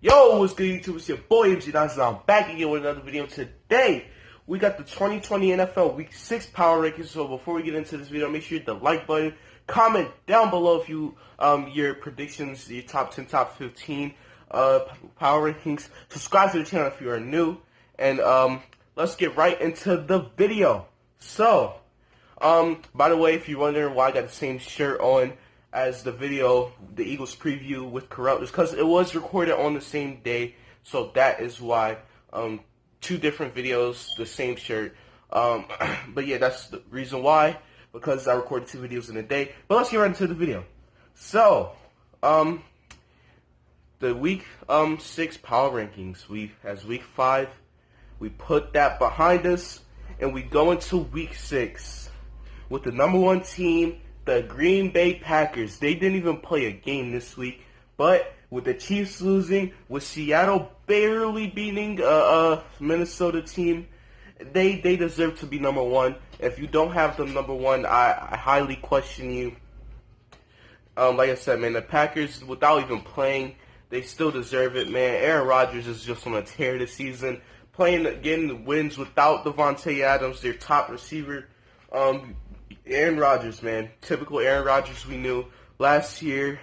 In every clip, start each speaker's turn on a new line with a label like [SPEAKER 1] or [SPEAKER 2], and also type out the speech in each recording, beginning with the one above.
[SPEAKER 1] Yo, what's good YouTube? It's your boy MG Johnson. I'm back again with another video. Today, we got the 2020 NFL Week 6 Power Rankings. So before we get into this video, make sure you hit the like button. Comment down below if you your predictions, your top 10, top 15 Power Rankings. Subscribe to the channel if you are new. And let's get right into the video. So, by the way, if you're wondering why I got the same shirt on as the video, the Eagles preview with Corrupt, is because it was recorded on the same day, so that is why two different videos, the same shirt. But yeah, that's the reason why, because I recorded two videos in a day. But let's get right into the video. So, the Week 6 Power Rankings, as Week 5, we put that behind us, and we go into Week 6 with the number one team, the Green Bay Packers. They didn't even play a game this week, but with the Chiefs losing, with Seattle barely beating a Minnesota team, they deserve to be number one. If you don't have them number one, I highly question you. Like I said, man, the Packers, without even playing, they still deserve it, man. Aaron Rodgers is just on a tear this season, getting the wins without Davante Adams, their top receiver. Aaron Rodgers, man. Typical Aaron Rodgers we knew last year.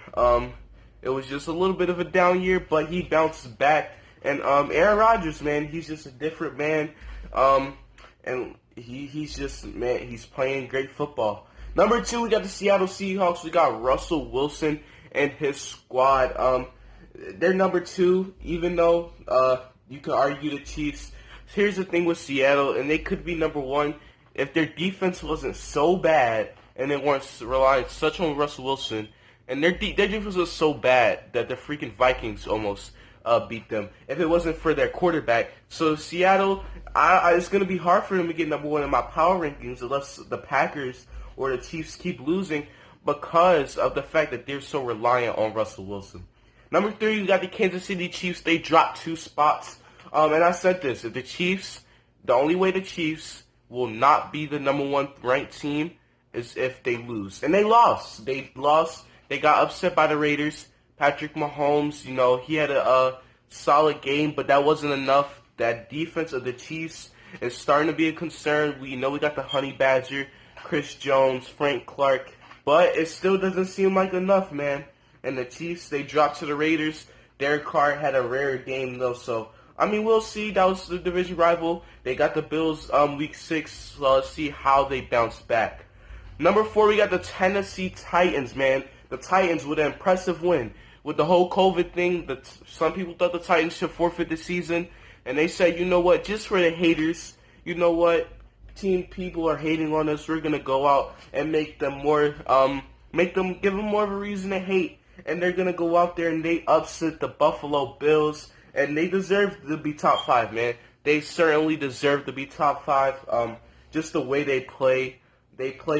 [SPEAKER 1] It was just a little bit of a down year, but he bounced back. And Aaron Rodgers, man, he's just a different man. And he's just, man, he's playing great football. Number 2, we got the Seattle Seahawks. We got Russell Wilson and his squad. They're number 2, even though you could argue the Chiefs. Here's the thing with Seattle, and they could be number 1 if their defense wasn't so bad and they weren't relying such on Russell Wilson, and their defense was so bad that the freaking Vikings almost beat them if it wasn't for their quarterback. So Seattle, it's going to be hard for them to get number 1 in my power rankings unless the Packers or the Chiefs keep losing because of the fact that they're so reliant on Russell Wilson. Number 3, you got the Kansas City Chiefs. They dropped 2 spots. And I said this, if the Chiefs, the only way the Chiefs will not be the number 1 ranked team is if they lose. And they lost. They got upset by the Raiders. Patrick Mahomes, you know, he had a solid game, but that wasn't enough. That defense of the Chiefs is starting to be a concern. We know we got the Honey Badger, Chris Jones, Frank Clark, but it still doesn't seem like enough, man. And the Chiefs, they dropped to the Raiders. Derek Carr had a rare game, though, so I mean, we'll see. That was the division rival. They got the Bills Week 6, so let's see how they bounce back. Number 4, we got the Tennessee Titans, man. The Titans with an impressive win. With the whole COVID thing, some people thought the Titans should forfeit the season, and they said, you know what, just for the haters, you know what, people are hating on us, we're going to go out and make them more, give them more of a reason to hate, and they're going to go out there and they upset the Buffalo Bills. And they deserve to be top 5, man. They certainly deserve to be top 5. Just the way they play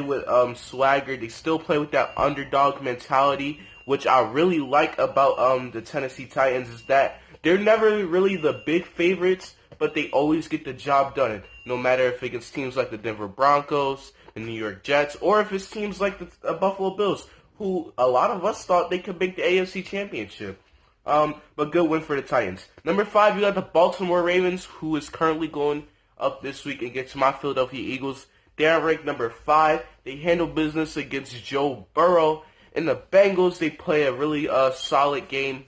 [SPEAKER 1] with swagger. They still play with that underdog mentality, which I really like about the Tennessee Titans, is that they're never really the big favorites, but they always get the job done. No matter if it's teams like the Denver Broncos, the New York Jets, or if it's teams like the Buffalo Bills, who a lot of us thought they could make the AFC Championship. But good win for the Titans. Number 5, you got the Baltimore Ravens, who is currently going up this week against my Philadelphia Eagles. They're ranked number 5. They handle business against Joe Burrow. And the Bengals, they play a really solid game.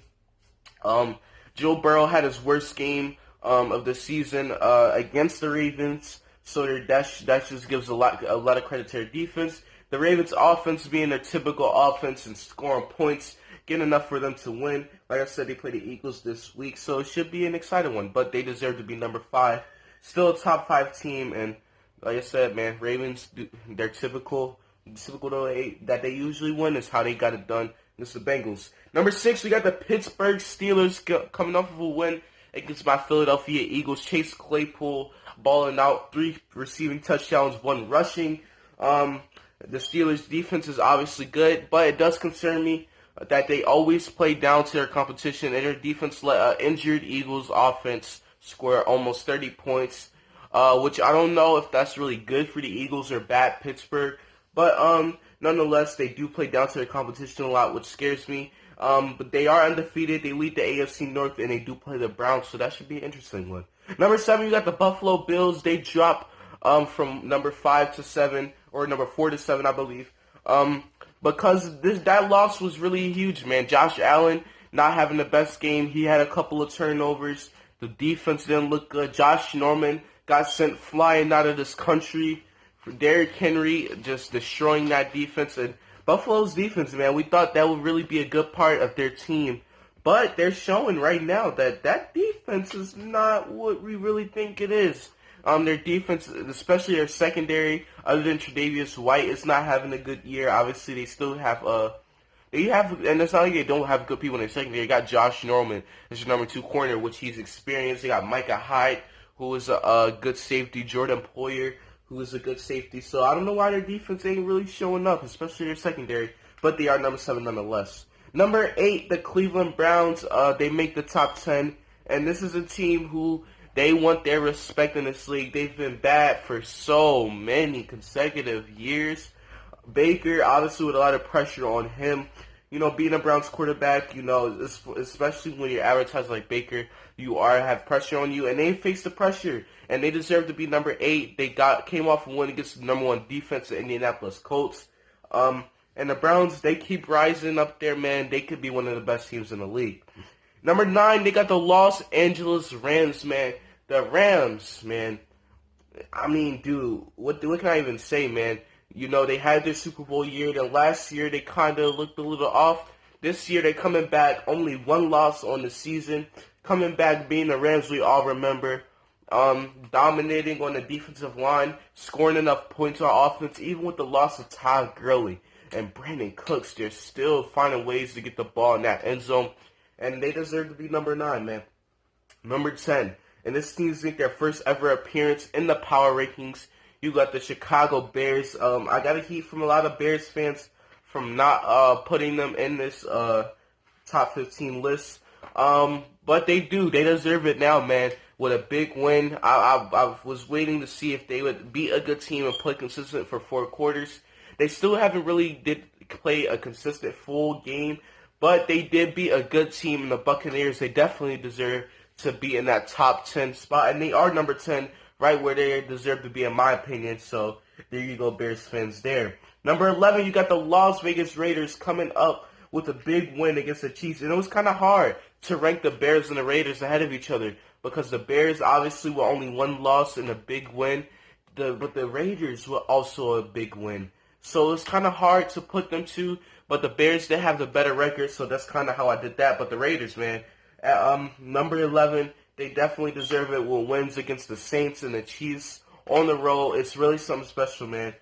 [SPEAKER 1] Joe Burrow had his worst game of the season against the Ravens, so that just gives a lot of credit to their defense. The Ravens' offense being their typical offense and scoring points, getting enough for them to win. Like I said, they play the Eagles this week, so it should be an exciting one. But they deserve to be number 5. Still a top 5 team, and like I said, man, Ravens, they're typical that they usually win is how they got it done against the Bengals. Number 6, we got the Pittsburgh Steelers coming off of a win against my Philadelphia Eagles. Chase Claypool balling out, 3 receiving touchdowns, 1 rushing. The Steelers' defense is obviously good, but it does concern me that they always play down to their competition, and their defense let injured Eagles offense score almost 30 points, which I don't know if that's really good for the Eagles or bad Pittsburgh, but nonetheless, they do play down to their competition a lot, which scares me. But they are undefeated. They lead the AFC North, and they do play the Browns, so that should be an interesting one. Number 7, you got the Buffalo Bills. They drop from number 5 to 7, or number 4 to 7, I believe. Because that loss was really huge, man. Josh Allen not having the best game. He had a couple of turnovers. The defense didn't look good. Josh Norman got sent flying out of this country. For Derrick Henry just destroying that defense. And Buffalo's defense, man, we thought that would really be a good part of their team. But they're showing right now that defense is not what we really think it is. Their defense, especially their secondary, other than Tre'Davious White, is not having a good year. Obviously, they still have and it's not like they don't have good people in their secondary. They got Josh Norman as your number 2 corner, which he's experienced. They got Micah Hyde, who is a good safety. Jordan Poyer, who is a good safety. So I don't know why their defense ain't really showing up, especially their secondary. But they are number 7 nonetheless. Number 8, the Cleveland Browns. They make the top 10, and this is a team who they want their respect in this league. They've been bad for so many consecutive years. Baker, obviously, with a lot of pressure on him. You know, being a Browns quarterback, you know, especially when you're advertised like Baker, you have pressure on you, and they face the pressure, and they deserve to be number 8. They came off a win against the number 1 defense, the Indianapolis Colts. And the Browns, they keep rising up there, man. They could be one of the best teams in the league. Number 9, they got the Los Angeles Rams, man. The Rams, man. I mean, dude, what can I even say, man? You know, they had their Super Bowl year. Then last year, they kind of looked a little off. This year, they're coming back. Only 1 loss on the season. Coming back, being the Rams we all remember. Dominating on the defensive line. Scoring enough points on offense. Even with the loss of Todd Gurley and Brandon Cooks, they're still finding ways to get the ball in that end zone. And they deserve to be number 9, man. Number 10. And this team's make their first ever appearance in the power rankings. You got the Chicago Bears. I got a heat from a lot of Bears fans from not putting them in this top 15 list. But they do. They deserve it now, man. With a big win. I was waiting to see if they would be a good team and play consistent for 4 quarters. They still haven't really did play a consistent full game. But they did beat a good team in the Buccaneers. They definitely deserve to be in that top 10 spot. And they are number 10, right where they deserve to be, in my opinion. So there you go, Bears fans there. Number 11, you got the Las Vegas Raiders coming up with a big win against the Chiefs. And it was kind of hard to rank the Bears and the Raiders ahead of each other because the Bears obviously were only 1 loss and a big win. But the Raiders were also a big win. So it's kind of hard to put them to. But the Bears did have the better record, so that's kind of how I did that. But the Raiders, man, at number 11, they definitely deserve it with wins against the Saints and the Chiefs on the road. It's really something special, man.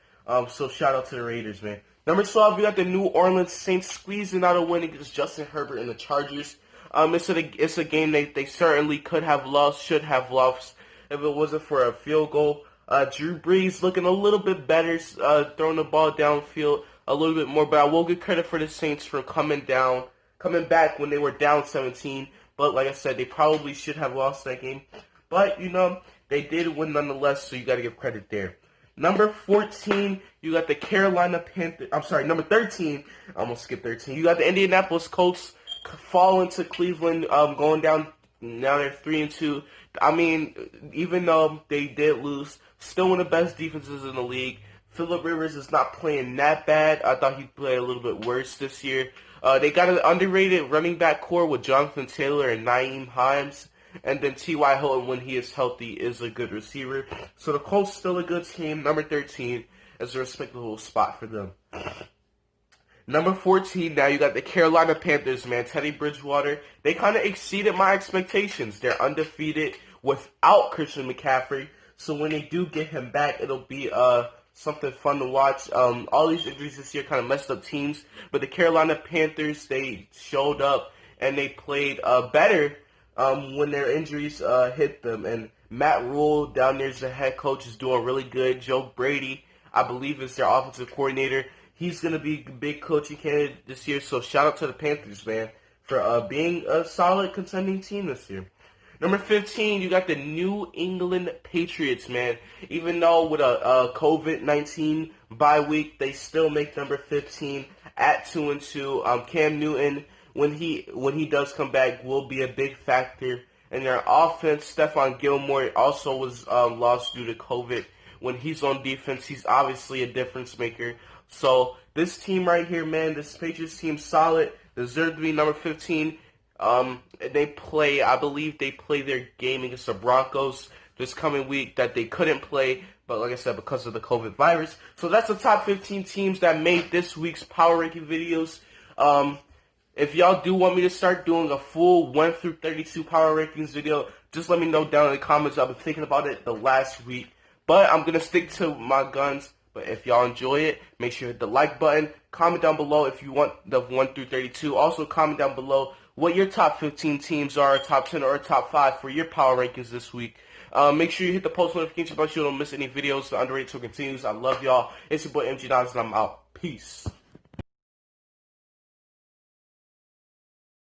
[SPEAKER 1] So shout out to the Raiders, man. Number 12, we got the New Orleans Saints squeezing out a win against Justin Herbert and the Chargers. It's a game they certainly could have lost, should have lost, if it wasn't for a field goal. Drew Brees looking a little bit better, throwing the ball downfield a little bit more, but I will give credit for the Saints for coming back when they were down 17. But like I said, they probably should have lost that game. But, you know, they did win nonetheless, so you got to give credit there. Number 14, you got the Carolina Panthers. I'm sorry, number 13. I almost skipped 13. You got the Indianapolis Colts falling to Cleveland, going down. Now they're 3-2. I mean, even though they did lose, still one of the best defenses in the league. Phillip Rivers is not playing that bad. I thought he'd play a little bit worse this year. They got an underrated running back core with Jonathan Taylor and Nyheim Hines. And then T.Y. Hilton, when he is healthy, is a good receiver. So the Colts still a good team. Number 13 is a respectable spot for them. Number 14, now you got the Carolina Panthers, man. Teddy Bridgewater. They kind of exceeded my expectations. They're undefeated without Christian McCaffrey. So when they do get him back, it'll be something fun to watch. All these injuries this year kind of messed up teams. But the Carolina Panthers, they showed up and they played better when their injuries hit them. And Matt Rule down there as the head coach is doing really good. Joe Brady, I believe, is their offensive coordinator. He's going to be a big coaching candidate this year. So shout out to the Panthers, man, for being a solid contending team this year. Number 15, you got the New England Patriots, man. Even though with a COVID-19 bye week, they still make number 15 at 2-2. Cam Newton when he does come back, will be a big factor in their offense. Stephon Gilmore also was lost due to COVID. When he's on defense, he's obviously a difference maker. So this team right here, man, this Patriots team, solid, deserve to be number 15. I believe they play their game against the Broncos this coming week that they couldn't play, but like I said, because of the COVID virus. So that's the top 15 teams that made this week's power ranking videos. If y'all do want me to start doing a full 1 through 32 power rankings video, just let me know down in the comments. I've been thinking about it the last week, but I'm going to stick to my guns. But if y'all enjoy it, make sure to hit the like button. Comment down below if you want the 1 through 32. Also, comment down below what your top 15 teams are, top 10 or top 5 for your power rankings this week. Make sure you hit the post notification button so you don't miss any videos. The Underrated Show continues. I love y'all. It's your boy MG Dons, and I'm out. Peace.